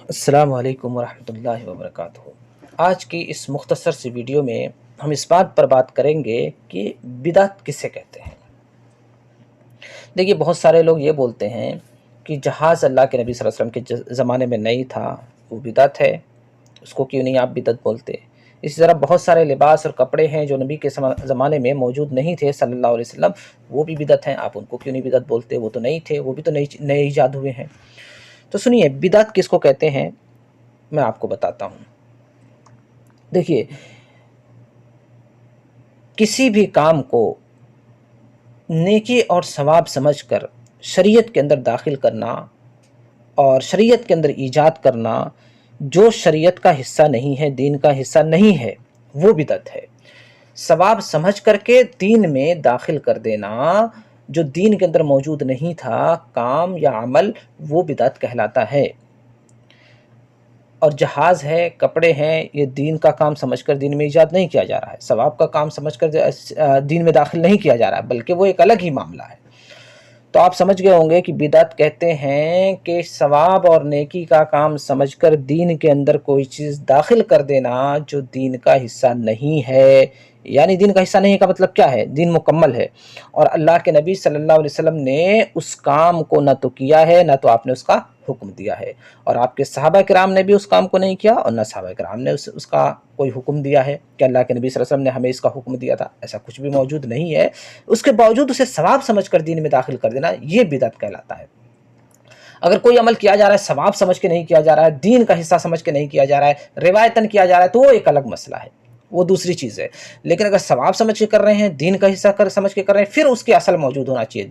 السلام علیکم ورحمۃ اللہ وبرکاتہ۔ آج کی اس مختصر سی ویڈیو میں ہم اس بات پر بات کریں گے کہ بدعت کسے کہتے ہیں۔ دیکھیے، بہت سارے لوگ یہ بولتے ہیں کہ جہاز اللہ کے نبی صلی اللہ علیہ وسلم کے زمانے میں نہیں تھا، وہ بدعت ہے، اس کو کیوں نہیں آپ بدعت بولتے۔ اسی طرح بہت سارے لباس اور کپڑے ہیں جو نبی کے زمانے میں موجود نہیں تھے صلی اللہ علیہ وسلم، وہ بھی بدعت ہیں، آپ ان کو کیوں نہیں بدعت بولتے، وہ تو نہیں تھے، وہ بھی تو نئے ایجاد ہوئے ہیں۔ تو سنیے، بدعت کس کو کہتے ہیں میں آپ کو بتاتا ہوں۔ دیکھیے، کسی بھی کام کو نیکی اور ثواب سمجھ کر شریعت کے اندر داخل کرنا اور شریعت کے اندر ایجاد کرنا جو شریعت کا حصہ نہیں ہے، دین کا حصہ نہیں ہے، وہ بدعت ہے۔ ثواب سمجھ کر کے دین میں داخل کر دینا جو دین کے اندر موجود نہیں تھا، کام یا عمل، وہ بدعت کہلاتا ہے۔ اور جہاز ہے، کپڑے ہیں، یہ دین کا کام سمجھ کر دین میں ایجاد نہیں کیا جا رہا ہے، ثواب کا کام سمجھ کر دین میں داخل نہیں کیا جا رہا ہے، بلکہ وہ ایک الگ ہی معاملہ ہے۔ تو آپ سمجھ گئے ہوں گے کہ بدعت کہتے ہیں کہ ثواب اور نیکی کا کام سمجھ کر دین کے اندر کوئی چیز داخل کر دینا جو دین کا حصہ نہیں ہے۔ یعنی دین کا حصہ نہیں کا مطلب کیا ہے؟ دین مکمل ہے، اور اللہ کے نبی صلی اللہ علیہ وسلم نے اس کام کو نہ تو کیا ہے، نہ تو آپ نے اس کا حکم دیا ہے، اور آپ کے صحابہ کرام نے بھی اس کام کو نہیں کیا، اور نہ صحابہ کرام نے اس کا کوئی حکم دیا ہے کہ اللہ کے نبی صلی اللہ علیہ وسلم نے ہمیں اس کا حکم دیا تھا، ایسا کچھ بھی موجود نہیں ہے۔ اس کے باوجود اسے ثواب سمجھ کر دین میں داخل کر دینا، یہ بدعت کہلاتا ہے۔ اگر کوئی عمل کیا جا رہا ہے ثواب سمجھ کے نہیں کیا جا رہا ہے، دین کا حصہ سمجھ کے نہیں کیا جا رہا ہے، روایتاً کیا جا رہا ہے، تو وہ ایک الگ مسئلہ ہے، وہ دوسری چیز ہے۔ لیکن اگر ثواب سمجھ کے کر رہے ہیں، دین کا حصہ سمجھ کے کر رہے ہیں، پھر اس کی اصل موجود ہونا چاہیے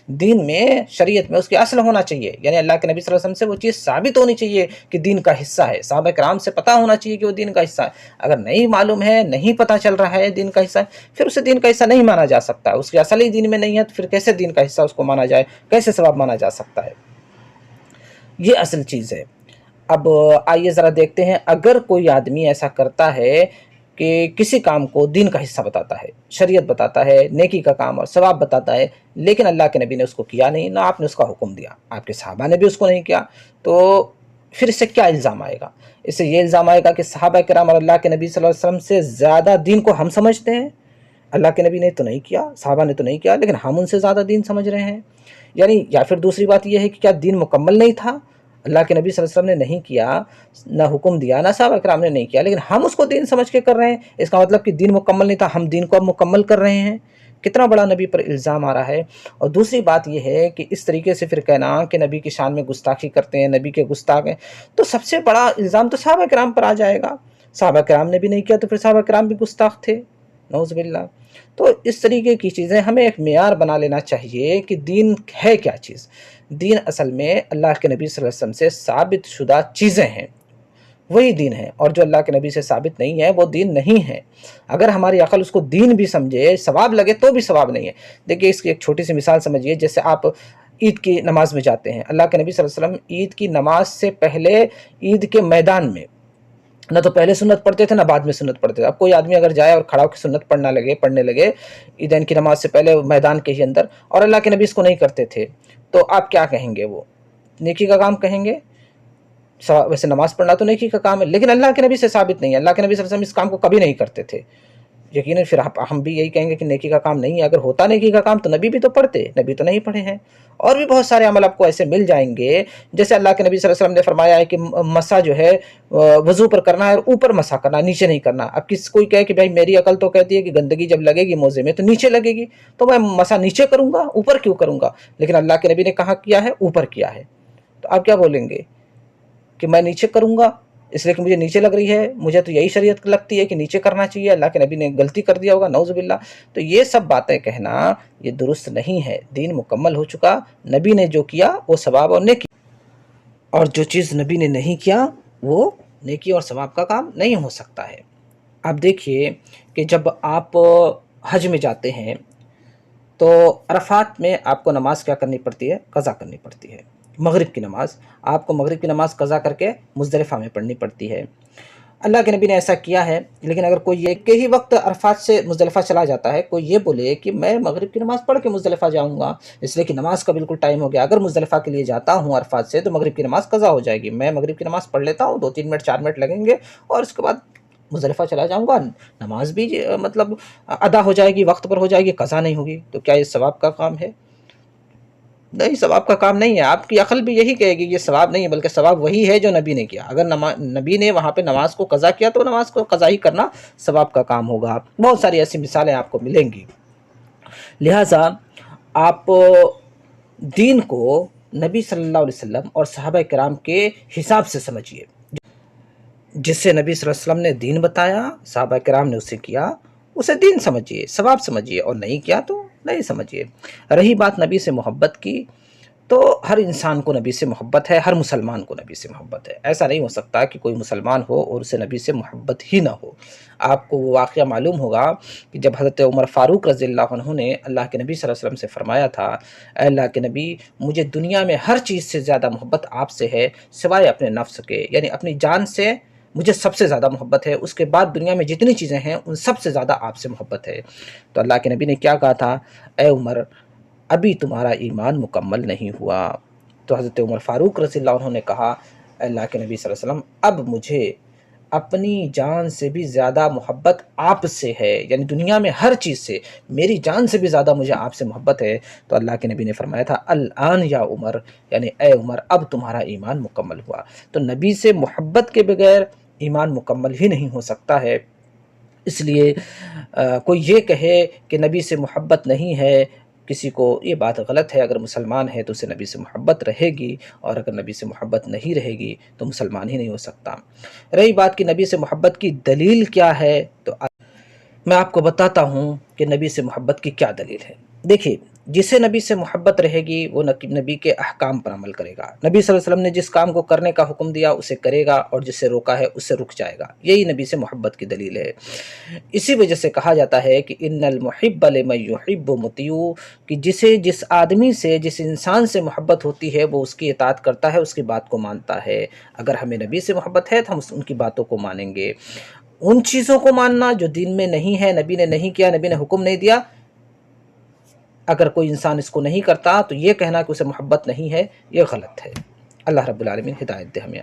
دین میں شریعت میں اس کی اصل ہونا چاہیے، یعنی اللہ کے نبی صلی اللہ علیہ وسلم سے وہ چیز ثابت ہونی چاہیے کہ دین کا حصہ ہے، صحابہ کرام سے پتہ ہونا چاہیے کہ وہ دین کا حصہ ہے۔ اگر نہیں معلوم ہے، نہیں پتہ چل رہا ہے دین کا حصہ ہے، پھر اسے دین کا حصہ نہیں مانا جا سکتا، اس کی اصل ہی دین میں نہیں ہے، تو پھر کیسے دین کا حصہ اس کو مانا جائے، کیسے ثواب مانا جا سکتا ہے؟ یہ اصل چیز ہے۔ اب آئیے ذرا دیکھتے ہیں، اگر کوئی آدمی ایسا کرتا ہے کہ کسی کام کو دین کا حصہ بتاتا ہے، شریعت بتاتا ہے، نیکی کا کام اور ثواب بتاتا ہے، لیکن اللہ کے نبی نے اس کو کیا نہیں، نہ آپ نے اس کا حکم دیا، آپ کے صحابہ نے بھی اس کو نہیں کیا، تو پھر اس سے کیا الزام آئے گا؟ اس سے یہ الزام آئے گا کہ صحابہ کرام اور اللہ کے نبی صلی اللہ علیہ وسلم سے زیادہ دین کو ہم سمجھتے ہیں، اللہ کے نبی نے تو نہیں کیا، صحابہ نے تو نہیں کیا، لیکن ہم ان سے زیادہ دین سمجھ رہے ہیں۔ یعنی یا پھر دوسری بات یہ ہے کہ کیا دین مکمل نہیں تھا، اللہ کے نبی صلی اللہ علیہ وسلم نے نہیں کیا، نہ حکم دیا، نہ صحابہ کرام نے نہیں کیا، لیکن ہم اس کو دین سمجھ کے کر رہے ہیں، اس کا مطلب کہ دین مکمل نہیں تھا، ہم دین کو اب مکمل کر رہے ہیں۔ کتنا بڑا نبی پر الزام آ رہا ہے۔ اور دوسری بات یہ ہے کہ اس طریقے سے پھر کہنا کہ نبی کی شان میں گستاخی کرتے ہیں، نبی کے گستاخ ہیں، تو سب سے بڑا الزام تو صحابہ کرام پر آ جائے گا۔ صحابہ کرام نے بھی نہیں کیا تو پھر صحابہ کرام بھی گستاخ تھے، نعوذ باللہ۔ تو اس طریقے کی چیزیں ہمیں ایک معیار بنا لینا چاہیے کہ دین ہے کیا چیز۔ دین اصل میں اللہ کے نبی صلی اللہ علیہ وسلم سے ثابت شدہ چیزیں ہیں، وہی دین ہے، اور جو اللہ کے نبی سے ثابت نہیں ہے وہ دین نہیں ہے۔ اگر ہماری عقل اس کو دین بھی سمجھے، ثواب لگے تو بھی ثواب نہیں ہے۔ دیکھیے، اس کی ایک چھوٹی سی مثال سمجھیے، جیسے آپ عید کی نماز میں جاتے ہیں، اللہ کے نبی صلی اللہ علیہ وسلم عید کی نماز سے پہلے عید کے میدان میں نہ تو پہلے سنت پڑھتے تھے، نہ بعد میں سنت پڑھتے تھے۔ اب کوئی آدمی اگر جائے اور کھڑا ہو کے سنت پڑھنے لگے عیدین کی نماز سے پہلے میدان کے ہی اندر، اور اللہ کے نبی اس کو نہیں کرتے تھے، تو آپ کیا کہیں گے؟ وہ نیکی کا کام کہیں گے؟ ویسے نماز پڑھنا تو نیکی کا کام ہے، لیکن اللہ کے نبی سے ثابت نہیں ہے، اللہ کے نبی صلی اللہ علیہ وسلم اس کام کو کبھی نہیں کرتے تھے۔ یقیناً پھر ہم بھی یہی کہیں گے کہ نیکی کا کام نہیں ہے۔ اگر ہوتا نیکی کا کام تو نبی بھی تو پڑھتے، نبی تو نہیں پڑھے ہیں۔ اور بھی بہت سارے عمل آپ کو ایسے مل جائیں گے، جیسے اللہ کے نبی صلی اللہ علیہ وسلم نے فرمایا ہے کہ مسح جو ہے وضو پر کرنا ہے، اور اوپر مسح کرنا، نیچے نہیں کرنا۔ اب کوئی کہے کہ بھائی میری عقل تو کہتی ہے کہ گندگی جب لگے گی موزے میں تو نیچے لگے گی، تو میں مسح نیچے کروں گا، اوپر کیوں کروں گا؟ لیکن اللہ کے نبی نے کہاں کیا ہے؟ اوپر کیا ہے۔ تو آپ کیا بولیں گے کہ میں نیچے کروں گا اس لیے کہ مجھے نیچے لگ رہی ہے، مجھے تو یہی شریعت لگتی ہے کہ نیچے کرنا چاہیے، اللہ کے نبی نے غلطی کر دیا ہوگا، نعوذ باللہ۔ تو یہ سب باتیں کہنا یہ درست نہیں ہے۔ دین مکمل ہو چکا، نبی نے جو کیا وہ ثواب اور نیکی، اور جو چیز نبی نے نہیں کیا وہ نیکی اور ثواب کا کام نہیں ہو سکتا ہے۔ اب دیکھیے کہ جب آپ حج میں جاتے ہیں تو عرفات میں آپ کو نماز کیا کرنی پڑتی ہے؟ قضا کرنی پڑتی ہے۔ مغرب کی نماز آپ کو مغرب کی نماز قضا کر کے مزدلفہ میں پڑھنی پڑتی ہے۔ اللہ کے نبی نے ایسا کیا ہے. لیکن اگر کوئی ایک ہی وقت عرفات سے مزدلفہ چلا جاتا ہے، کوئی یہ بولے کہ میں مغرب کی نماز پڑھ کے مزدلفہ جاؤں گا اس لیے کہ نماز کا بالکل ٹائم ہو گیا، اگر مزدلفہ کے لیے جاتا ہوں عرفات سے تو مغرب کی نماز قضا ہو جائے گی، میں مغرب کی نماز پڑھ لیتا ہوں، 2-3 منٹ 4 منٹ لگیں گے اور اس کے بعد مزدلفہ چلا جاؤں گا، نماز بھی مطلب ادا ہو جائے گی، وقت پر ہو جائے گی، قضا نہیں ہوگی. تو کیا یہ ثواب کا کام ہے؟ نہیں، ثواب کا کام نہیں ہے. آپ کی عقل بھی یہی کہے گی یہ ثواب نہیں ہے، بلکہ ثواب وہی ہے جو نبی نے کیا. اگر نبی نے وہاں پہ نماز کو قضا کیا تو نماز کو قضا ہی کرنا ثواب کا کام ہوگا. بہت ساری ایسی مثالیں آپ کو ملیں گی. لہٰذا آپ دین کو نبی صلی اللہ علیہ وسلم اور صحابہ کرام کے حساب سے سمجھیے. جس سے نبی صلی اللہ علیہ وسلم نے دین بتایا، صحابہ کرام نے اسے کیا، اسے دین سمجھیے، ثواب سمجھیے، اور نہیں کیا تو نہیں سمجھیے. رہی بات نبی سے محبت کی، تو ہر انسان کو نبی سے محبت ہے، ہر مسلمان کو نبی سے محبت ہے. ایسا نہیں ہو سکتا کہ کوئی مسلمان ہو اور اسے نبی سے محبت ہی نہ ہو. آپ کو وہ واقعہ معلوم ہوگا کہ جب حضرت عمر فاروق رضی اللہ عنہ نے اللہ کے نبی صلی اللہ علیہ وسلم سے فرمایا تھا، اے اللہ کے نبی، مجھے دنیا میں ہر چیز سے زیادہ محبت آپ سے ہے سوائے اپنے نفس کے، یعنی اپنی جان سے مجھے سب سے زیادہ محبت ہے، اس کے بعد دنیا میں جتنی چیزیں ہیں ان سب سے زیادہ آپ سے محبت ہے. تو اللہ کے نبی نے کیا کہا تھا؟ اے عمر، ابھی تمہارا ایمان مکمل نہیں ہوا. تو حضرت عمر فاروق رضی اللہ عنہ نے کہا، اے اللہ کے نبی صلی اللہ علیہ وسلم، اب مجھے اپنی جان سے بھی زیادہ محبت آپ سے ہے، یعنی دنیا میں ہر چیز سے میری جان سے بھی زیادہ مجھے آپ سے محبت ہے. تو اللہ کے نبی نے فرمایا تھا، الآن یا عمر، یعنی اے عمر، اب تمہارا ایمان مکمل ہوا. تو نبی سے محبت کے بغیر ایمان مکمل ہی نہیں ہو سکتا ہے. اس لیے کوئی یہ کہے کہ نبی سے محبت نہیں ہے، کسی کو یہ بات غلط ہے. اگر مسلمان ہے تو اسے نبی سے محبت رہے گی، اور اگر نبی سے محبت نہیں رہے گی تو مسلمان ہی نہیں ہو سکتا. رہی بات کہ نبی سے محبت کی دلیل کیا ہے، تو میں آپ کو بتاتا ہوں کہ نبی سے محبت کی کیا دلیل ہے. دیکھیے، جسے نبی سے محبت رہے گی وہ نبی کے احکام پر عمل کرے گا. نبی صلی اللہ علیہ وسلم نے جس کام کو کرنے کا حکم دیا اسے کرے گا، اور جس سے روکا ہے اس سے رک جائے گا. یہی نبی سے محبت کی دلیل ہے. اسی وجہ سے کہا جاتا ہے کہ ان المحب لمن یحب مطیع، کہ جسے جس آدمی سے، جس انسان سے محبت ہوتی ہے وہ اس کی اطاعت کرتا ہے، اس کی بات کو مانتا ہے. اگر ہمیں نبی سے محبت ہے تو ہم ان کی باتوں کو مانیں گے. ان چیزوں کو ماننا جو دین میں نہیں ہے، نبی نے نہیں کیا، نبی نے حکم نہیں دیا، اگر کوئی انسان اس کو نہیں کرتا تو یہ کہنا کہ اسے محبت نہیں ہے، یہ غلط ہے. اللہ رب العالمین ہدایت دے ہمیں.